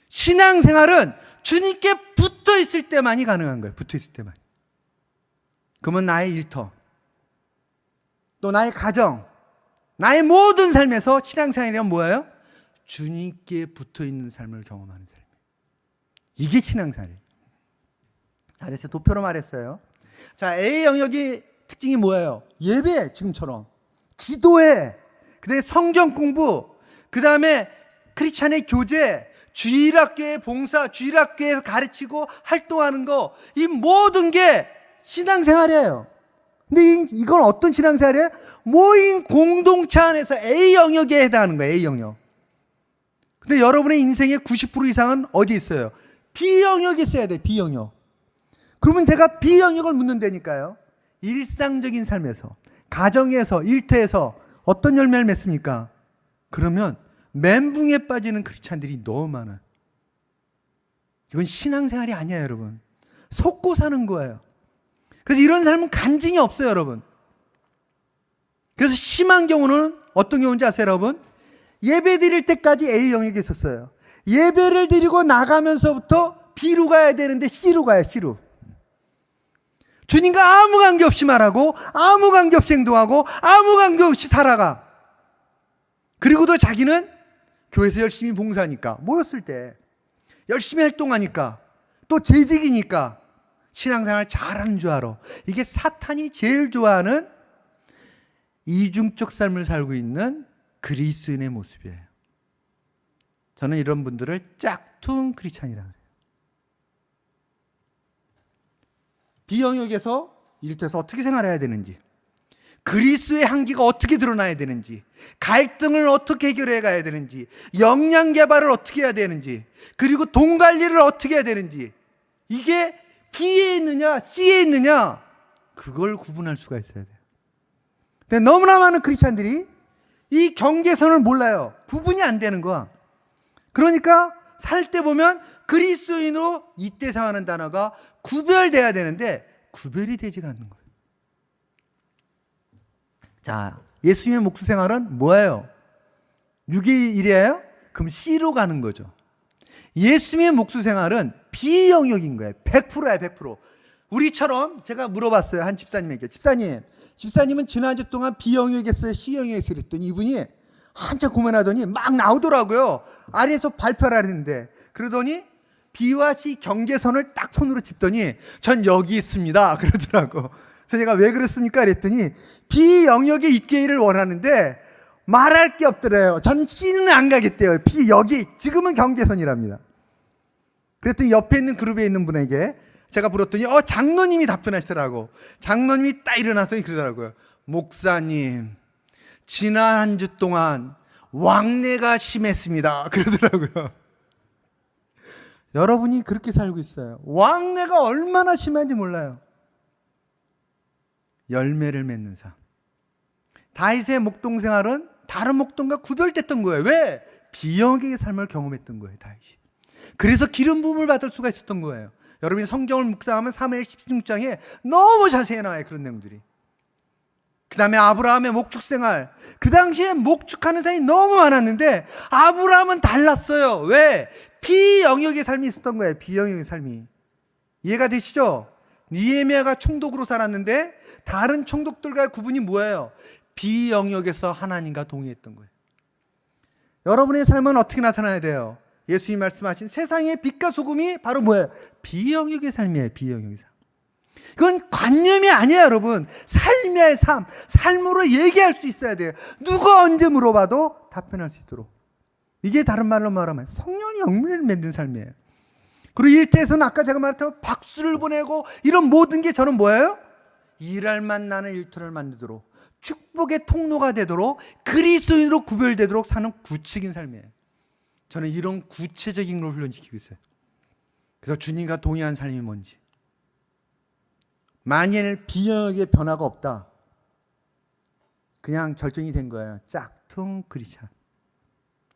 신앙생활은 주님께 붙어 있을 때만이 가능한 거예요. 붙어 있을 때만. 그러면 나의 일터, 또 나의 가정, 나의 모든 삶에서 신앙생활이란 뭐예요? 주님께 붙어 있는 삶을 경험하는 삶이에요. 이게 신앙생활이에요. 그래서 도표로 말했어요. 자, A 영역의 특징이 뭐예요? 예배, 지금처럼. 기도회, 그 다음에 성경 공부, 그 다음에 크리스찬의 교제, 주일학교의 봉사, 주일학교에서 가르치고 활동하는 거, 이 모든 게 신앙생활이에요. 근데 이건 어떤 신앙생활이에요? 모임 공동체 안에서 A 영역에 해당하는 거예요. A 영역. 근데 여러분의 인생의 90% 이상은 어디 있어요? B 영역에 있어야 돼요. B 영역. 그러면 제가 B 영역을 묻는다니까요. 일상적인 삶에서, 가정에서, 일터에서 어떤 열매를 맺습니까? 그러면 멘붕에 빠지는 크리스찬들이 너무 많아요. 이건 신앙생활이 아니에요, 여러분. 속고 사는 거예요. 그래서 이런 삶은 간증이 없어요, 여러분. 그래서 심한 경우는 어떤 경우인지 아세요, 여러분? 예배 드릴 때까지 A 영역에 있었어요. 예배를 드리고 나가면서부터 B로 가야 되는데 C로 가요, C로. 주님과 아무 관계없이 말하고 아무 관계없이 행동하고 아무 관계없이 살아가. 그리고도 자기는 교회에서 열심히 봉사하니까, 모였을 때 열심히 활동하니까, 또 재직이니까 신앙생활 잘하는 줄 알아. 이게 사탄이 제일 좋아하는 이중적 삶을 살고 있는 그리스도인의 모습이에요. 저는 이런 분들을 짝퉁 크리스찬이라고 해요. B영역에서 일터에서 어떻게 생활해야 되는지, 그리스도의 향기가 어떻게 드러나야 되는지, 갈등을 어떻게 해결해 가야 되는지, 역량 개발을 어떻게 해야 되는지, 그리고 돈 관리를 어떻게 해야 되는지, 이게 B에 있느냐 C에 있느냐, 그걸 구분할 수가 있어야 돼요. 근데 너무나 많은 크리스찬들이 이 경계선을 몰라요. 구분이 안 되는 거야. 그러니까 살 때 보면 그리스도인으로 이때 상하는 단어가 구별돼야 되는데 구별이 되지가 않는 거예요. 자, 예수님의 목수 생활은 뭐예요? 6일 일이에요? 그럼 C로 가는 거죠. 예수님의 목수 생활은 B 영역인 거예요. 100%야, 100%. 우리처럼 제가 물어봤어요. 한 집사님에게. 집사님은 지난주 동안 B 영역에 있어요? C 영역에 있어요? 그랬더니 이분이 한참 고민하더니 막 나오더라고요. 아래에서 발표를 하는데. 그러더니 B와 C 경계선을 딱 손으로 짚더니 전 여기 있습니다. 그러더라고. 그래서 제가 왜 그렇습니까? 그랬더니 B 영역에 있기를 원하는데 말할 게 없더래요. 저는 C는 안 가겠대요. B 여기 지금은 경계선이랍니다. 그랬더니 옆에 있는 그룹에 있는 분에게 제가 물었더니 장로님이 답변하시더라고. 장로님이 딱 일어나더니 그러더라고요. 목사님, 지난 한 주 동안 왕래가 심했습니다. 그러더라고요. 여러분이 그렇게 살고 있어요. 왕래가 얼마나 심한지 몰라요. 열매를 맺는 삶. 다윗의 목동 생활은 다른 목동과 구별됐던 거예요. 왜? 비영역의 삶을 경험했던 거예요, 다윗이. 그래서 기름 부음을 받을 수가 있었던 거예요. 여러분이 성경을 묵상하면 사무엘 16장에 너무 자세히 나와요, 그런 내용들이. 그 다음에 아브라함의 목축 생활. 그 당시에 목축하는 사람이 너무 많았는데 아브라함은 달랐어요. 왜? 비영역의 삶이 있었던 거예요. 비영역의 삶이. 이해가 되시죠? 니에미야가 총독으로 살았는데 다른 총독들과의 구분이 뭐예요? 비영역에서 하나님과 동의했던 거예요. 여러분의 삶은 어떻게 나타나야 돼요? 예수님이 말씀하신 세상의 빛과 소금이 바로 뭐예요? 비영역의 삶이에요. 비영역의 삶. 그건 관념이 아니에요, 여러분. 삶의 삶, 삶으로 얘기할 수 있어야 돼요. 누가 언제 물어봐도 답변할 수 있도록. 이게 다른 말로 말하면 성령이 영문을 맺는 삶이에요. 그리고 일터에서는 아까 제가 말했던 박수를 보내고 이런 모든 게 저는 뭐예요? 일할 만나는 일터를 만들도록, 축복의 통로가 되도록, 그리스도인으로 구별되도록 사는 구체적인 삶이에요. 저는 이런 구체적인 걸 훈련시키고 있어요. 그래서 주님과 동의한 삶이 뭔지, 만일 비영역의 변화가 없다, 그냥 결정이 된 거예요. 짝퉁 크리스찬,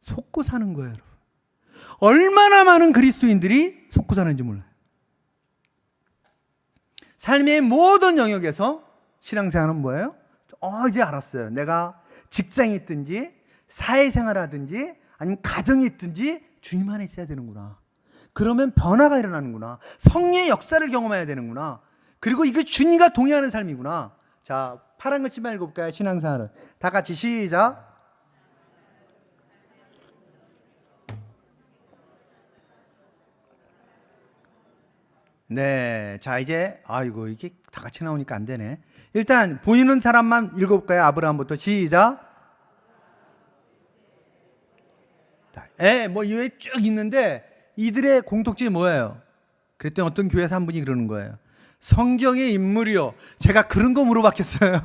속고 사는 거예요, 여러분. 얼마나 많은 그리스도인들이 속고 사는지 몰라요. 삶의 모든 영역에서 신앙생활은 뭐예요? 이제 알았어요. 내가 직장이 있든지 사회생활 하든지 아니면 가정이 있든지 주님 안에 있어야 되는구나. 그러면 변화가 일어나는구나. 성령의 역사를 경험해야 되는구나. 그리고 이게 주님과 동의하는 삶이구나. 자, 파란 글씨만 읽어볼까요? 신앙생활은 다 같이 시작. 네, 자 이제 이게 다 같이 나오니까 안 되네. 일단 보이는 사람만 읽어볼까요? 아브라함부터 시작. 뭐 이외에 쭉 있는데 이들의 공통점이 뭐예요? 그랬더니 어떤 교회에서 한 분이 그러는 거예요. 성경의 인물이요. 제가 그런 거 물어봤겠어요?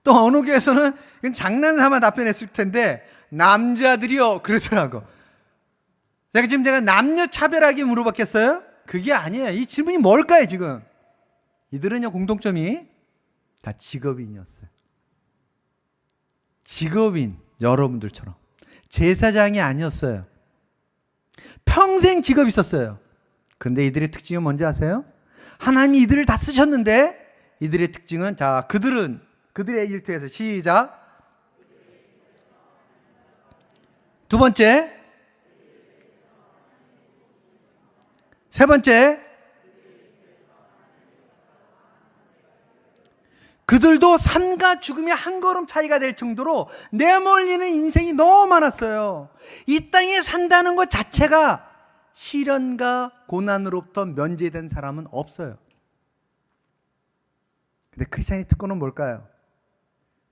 또 어느 교회에서는 그냥 장난삼아 답변했을 텐데 남자들이요 그러더라고. 지금 제가 남녀 차별하게 물어봤겠어요? 그게 아니에요. 이 질문이 뭘까요 지금? 이들은요 공통점이 다 직업인이었어요. 직업인, 여러분들처럼 제사장이 아니었어요. 평생 직업이 있었어요. 그런데 이들의 특징은 뭔지 아세요? 하나님이 이들을 다 쓰셨는데 이들의 특징은, 자, 그들의 일터에서 시작. 두 번째, 세 번째, 그들도 삶과 죽음이 한 걸음 차이가 될 정도로 내몰리는 인생이 너무 많았어요. 이 땅에 산다는 것 자체가 시련과 고난으로부터 면제된 사람은 없어요. 근데 크리스찬의 특권은 뭘까요?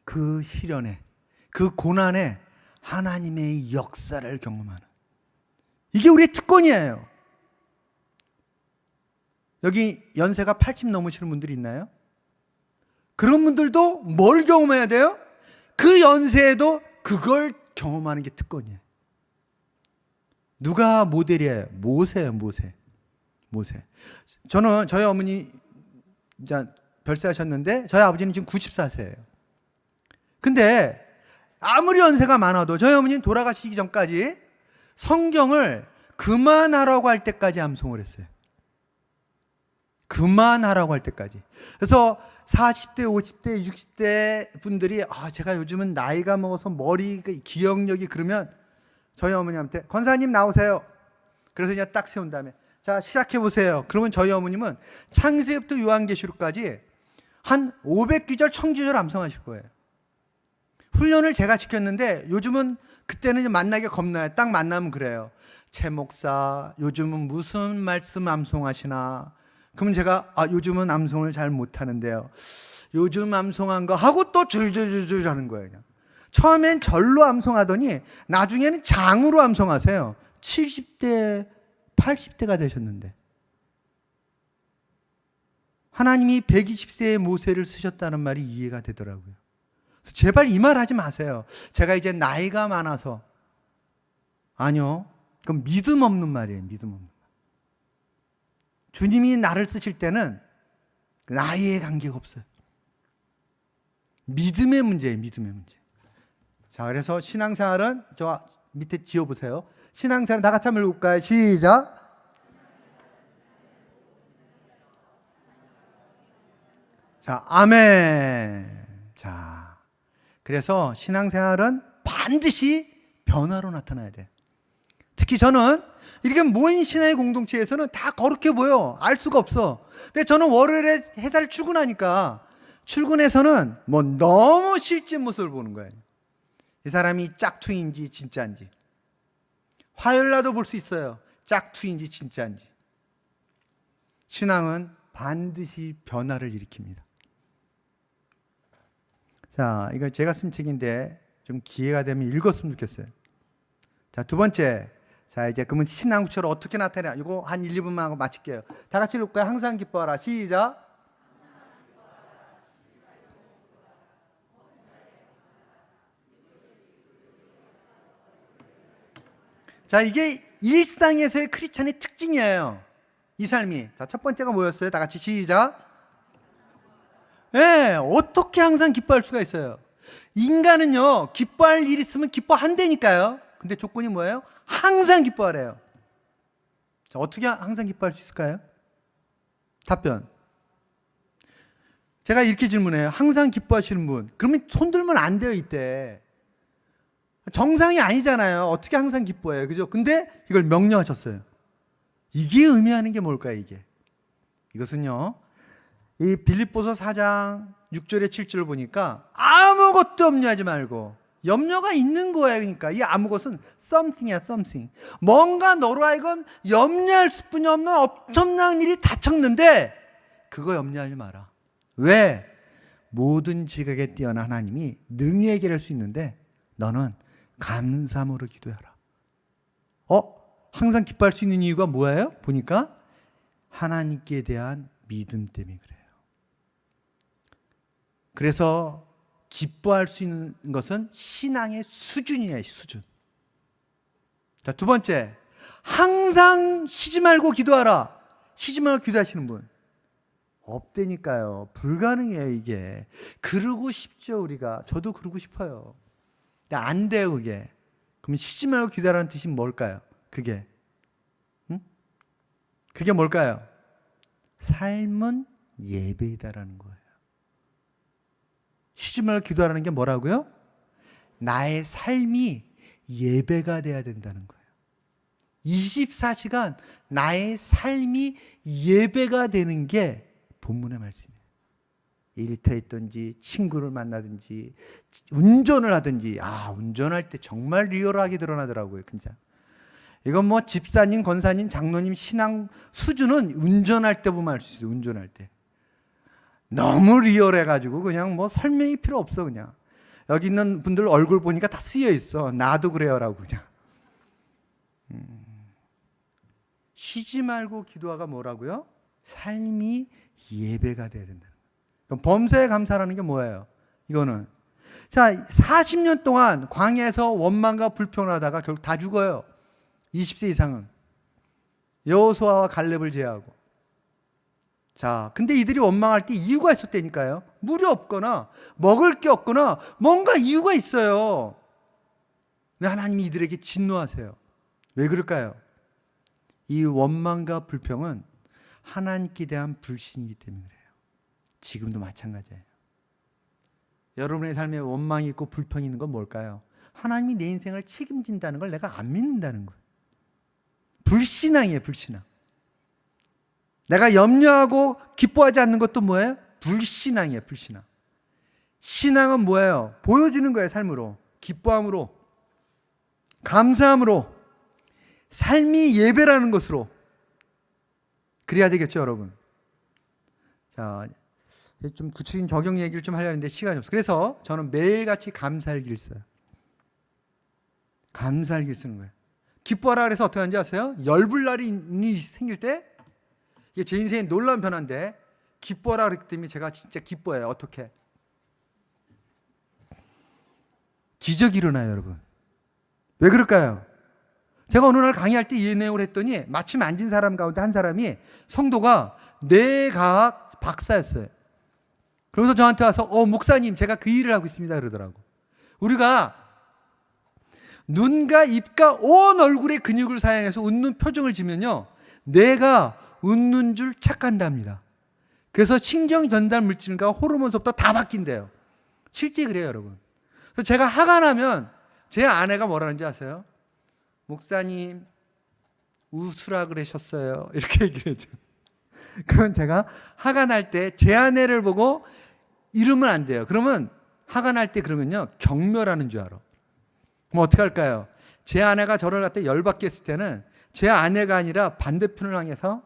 그 시련에, 그 고난에 하나님의 역사를 경험하는, 이게 우리의 특권이에요. 여기 연세가 80 넘으시는 분들이 있나요? 그런 분들도 뭘 경험해야 돼요? 그 연세에도 그걸 경험하는 게 특권이에요. 누가 모델이에요? 모세예요, 모세. 저는 저희 어머니 이제 별세하셨는데 저희 아버지는 지금 94세예요. 근데 아무리 연세가 많아도 저희 어머니는 돌아가시기 전까지 성경을 그만하라고 할 때까지 암송을 했어요. 그만하라고 할 때까지. 그래서 40대, 50대, 60대 분들이 제가 요즘은 나이가 먹어서 머리 기억력이, 그러면 저희 어머니한테 권사님 나오세요. 그래서 그냥 딱 세운 다음에 자 시작해 보세요. 그러면 저희 어머님은 창세기부터 요한계시록까지 한 500기절 1000기절 암송하실 거예요. 훈련을 제가 시켰는데 요즘은, 그때는 만나기 겁나요. 딱 만나면 그래요. 최 목사 요즘은 무슨 말씀 암송하시나? 그러면 제가 요즘은 암송을 잘 못하는데요. 요즘 암송한 거 하고 또 줄줄줄줄 하는 거예요. 그냥. 처음엔 절로 암송하더니 나중에는 장으로 암송하세요. 70대, 80대가 되셨는데. 하나님이 120세의 모세를 쓰셨다는 말이 이해가 되더라고요. 제발 이 말 하지 마세요. 제가 이제 나이가 많아서. 아니요. 그건 믿음 없는 말이에요. 믿음 없는 말. 주님이 나를 쓰실 때는 나이에 관계가 없어요. 믿음의 문제예요. 믿음의 문제. 자, 그래서 신앙생활은 저 밑에 지어보세요. 신앙생활 다 같이 한번 읽어볼까요? 시작. 자, 아멘. 자, 그래서 신앙생활은 반드시 변화로 나타나야 돼요. 특히 저는 이렇게 모인 신앙의 공동체에서는 다 거룩해 보여. 알 수가 없어. 근데 저는 월요일에 회사를 출근하니까 출근해서는 뭐 너무 실제 모습을 보는 거예요. 이 사람이 짝퉁인지 진짜인지. 화요일 날도 볼 수 있어요. 짝퉁인지 진짜인지. 신앙은 반드시 변화를 일으킵니다. 자, 이거 제가 쓴 책인데 좀 기회가 되면 읽었으면 좋겠어요. 자, 두 번째. 자, 이제 그러면 신앙처럼 어떻게 나타내냐? 이거 한 1, 2분만 하고 마칠게요. 다 같이 읽을까요? 항상 기뻐하라. 시작. 자, 이게 일상에서의 크리스찬의 특징이에요. 이 삶이. 자, 첫 번째가 뭐였어요? 다 같이 시작. 네, 어떻게 항상 기뻐할 수가 있어요? 인간은요, 기뻐할 일 있으면 기뻐한다니까요. 근데 조건이 뭐예요? 항상 기뻐하래요. 자, 어떻게 항상 기뻐할 수 있을까요? 답변. 제가 이렇게 질문해요. 항상 기뻐하시는 분. 그러면 손 들면 안 돼요, 이때. 정상이 아니잖아요. 어떻게 항상 기뻐해요? 그죠? 근데 이걸 명령하셨어요. 이게 의미하는 게 뭘까요, 이게? 이것은요, 이 빌립보서 4장 6절에 7절을 보니까 아무것도 염려하지 말고, 염려가 있는 거예요. 그러니까 이 아무것은 something이야, something. 뭔가 너로 하여금 염려할 수뿐이 없는 엄청난 일이 닥쳤는데 그거 염려하지 마라. 왜? 모든 지각에 뛰어난 하나님이 능히 해결할 수 있는데 너는 감사함으로 기도하라. 항상 기뻐할 수 있는 이유가 뭐예요? 보니까 하나님께 대한 믿음 때문에 그래요. 그래서 기뻐할 수 있는 것은 신앙의 수준이에요, 수준. 자, 두 번째. 항상 쉬지 말고 기도하라. 쉬지 말고 기도하시는 분. 없다니까요. 불가능해요, 이게. 그러고 싶죠, 우리가. 저도 그러고 싶어요. 근데 안 돼요, 그게. 그럼 쉬지 말고 기도하라는 뜻이 뭘까요? 그게. 응? 그게 뭘까요? 삶은 예배이다라는 거예요. 쉬지 말고 기도하라는 게 뭐라고요? 나의 삶이 예배가 돼야 된다는 거예요. 24시간 나의 삶이 예배가 되는 게 본문의 말씀이에요. 일터에 있든지 친구를 만나든지 운전을 하든지, 운전할 때 정말 리얼하게 드러나더라고요. 진짜. 이건 뭐 집사님, 권사님, 장로님 신앙 수준은 운전할 때 보면 알 수 있어요. 운전할 때. 너무 리얼해가지고 그냥 뭐 설명이 필요 없어. 그냥 여기 있는 분들 얼굴 보니까 다 쓰여 있어. 나도 그래요라고 그냥. 쉬지 말고 기도하가 뭐라고요? 삶이 예배가 돼야 된다. 그럼 범사에 감사라는 게 뭐예요? 이거는 자, 40년 동안 광야에서 원망과 불평을 하다가 결국 다 죽어요. 20세 이상은 여호수아와 갈렙을 제외하고. 자, 근데 이들이 원망할 때 이유가 있었다니까요. 물이 없거나 먹을 게 없거나 뭔가 이유가 있어요. 근데 하나님이 이들에게 진노하세요. 왜 그럴까요? 이 원망과 불평은 하나님께 대한 불신이기 때문에 그래요. 지금도 마찬가지예요. 여러분의 삶에 원망이 있고 불평이 있는 건 뭘까요? 하나님이 내 인생을 책임진다는 걸 내가 안 믿는다는 거예요. 불신앙이에요, 불신앙. 내가 염려하고 기뻐하지 않는 것도 뭐예요? 불신앙이에요, 불신앙. 신앙은 뭐예요? 보여지는 거예요, 삶으로. 기뻐함으로, 감사함으로, 삶이 예배라는 것으로. 그래야 되겠죠, 여러분. 자, 좀 구체적인 적용 얘기를 좀 하려는데 시간이 없어요. 그래서 저는 매일같이 감사일기를 써요. 감사일기를 쓰는 거예요. 기뻐하라 그래서 어떻게 하는지 아세요? 열불날이 생길 때, 이게 제 인생의 놀라운 변화인데, 기뻐하라 그랬기 때문에 제가 진짜 기뻐해요. 어떻게? 기적이 일어나요, 여러분. 왜 그럴까요? 제가 어느 날 강의할 때 이 내용을 했더니 마침 앉은 사람 가운데 한 사람이 성도가 뇌과학 박사였어요. 그러면서 저한테 와서 목사님 제가 그 일을 하고 있습니다 그러더라고. 우리가 눈과 입과 온 얼굴의 근육을 사용해서 웃는 표정을 지면요, 뇌가 웃는 줄 착각한답니다. 그래서 신경 전달 물질과 호르몬서부터 다 바뀐대요. 실제 그래요, 여러분. 그래서 제가 화가 나면 제 아내가 뭐라는지 아세요? 목사님 웃으라 그러셨어요. 이렇게 얘기를 해줘. 그건 제가 화가 날 때 제 아내를 보고 이러면 안 돼요. 그러면 화가 날 때 그러면요, 경멸하는 줄 알아. 그럼 어떻게 할까요? 제 아내가 저를 갖다 열받게 했을 때는 제 아내가 아니라 반대편을 향해서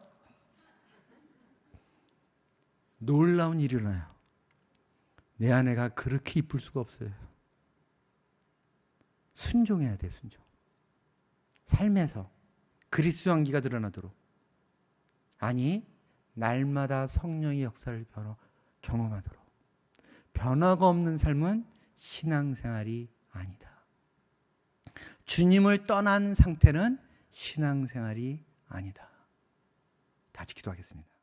놀라운 일이 일어나요. 내 아내가 그렇게 이쁠 수가 없어요. 순종해야 돼, 순종. 삶에서 그리스도 향기가 드러나도록. 아니, 날마다 성령의 역사를 경험하도록. 변화가 없는 삶은 신앙생활이 아니다. 주님을 떠난 상태는 신앙생활이 아니다. 다시 기도하겠습니다.